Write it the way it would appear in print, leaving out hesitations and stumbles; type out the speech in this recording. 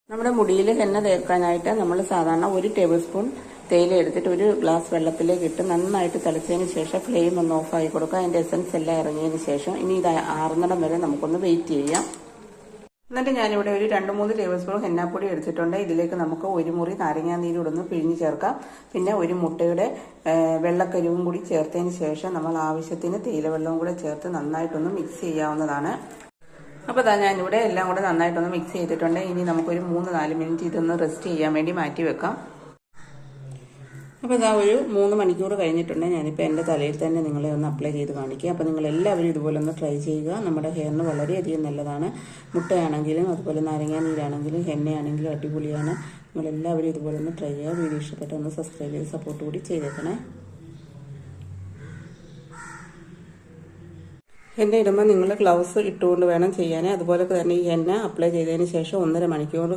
നമ്മുടെ മുടിയിൽ എണ്ണ തേക്കാനായിട്ട് നമ്മൾ സാധാരണ 1 ടേബിൾ സ്പൂൺ തേയില എടുത്തിട്ട് 1 ഗ്ലാസ് വെള്ളത്തിലേക്ക് ഇട്ട് നന്നായിട്ട് തിളച്ചതിന് ശേഷം ഫ്ലെയിം ഒന്ന് ഓഫാക്കി കൊടുക്കുക. അതിൻ്റെ എസൻസ് എല്ലാം ഇറങ്ങിയതിന് ശേഷം ഇനി ഇത് ആറുന്നിടം വരെ നമുക്കൊന്ന് വെയിറ്റ് ചെയ്യാം. എന്നിട്ട് ഞാനിവിടെ ഒരു 2-3 ടേബിൾ സ്പൂൺ ഹെന്നാപ്പൊടി എടുത്തിട്ടുണ്ട്. ഇതിലേക്ക് നമുക്ക് 1 മുറി നാരങ്ങാനീര് കൂടെ ഒന്ന് പിഴിഞ്ഞ് ചേർക്കാം. പിന്നെ 1 മുട്ടയുടെ വെള്ളക്കരിവും കൂടി ചേർത്തതിന് ശേഷം നമ്മൾ ആവശ്യത്തിന് തേയില വെള്ളവും കൂടെ ചേർത്ത് നന്നായിട്ടൊന്ന് മിക്സ് ചെയ്യാവുന്നതാണ്. അപ്പോൾ ഞാനിവിടെ എല്ലാം കൂടെ നന്നായിട്ടൊന്ന് മിക്സ് ചെയ്തിട്ടുണ്ട്. ഇനി നമുക്കൊരു 3-4 മിനിറ്റ് ഇതൊന്ന് റെസ്റ്റ് ചെയ്യാൻ വേണ്ടി മാറ്റി വെക്കാം. അപ്പോൾ ഒരു 3 മണിക്കൂർ കഴിഞ്ഞിട്ടുണ്ട്. ഞാനിപ്പോൾ എൻ്റെ തലയിൽ തന്നെ നിങ്ങളെ ഒന്ന് അപ്ലൈ ചെയ്ത് കാണിക്കുക. അപ്പോൾ നിങ്ങളെല്ലാവരും ഇതുപോലെ ഒന്ന് ട്രൈ ചെയ്യുക. നമ്മുടെ ഹെയറിന് വളരെയധികം നല്ലതാണ്. മുട്ടയാണെങ്കിലും അതുപോലെ നാരങ്ങാനീരാണെങ്കിലും എണ്ണയാണെങ്കിലും അടിപൊളിയാണ്. നിങ്ങളെല്ലാവരും ഇതുപോലെ ഒന്ന് ട്രൈ ചെയ്യുക. വീഡിയോ ഇഷ്ടപ്പെട്ട ഒന്ന് സബ്സ്ക്രൈബ് ചെയ്ത് സപ്പോർട്ട് കൂടി ചെയ്തേക്കണേ. എണ്ണ ഇടുമ്പോൾ നിങ്ങൾ ഗ്ലൗസ് ഇട്ടുകൊണ്ട് വേണം ചെയ്യാൻ. അതുപോലെ തന്നെ ഈ എണ്ണ അപ്ലൈ ചെയ്തതിന് ശേഷം 1.5 മണിക്കൂർ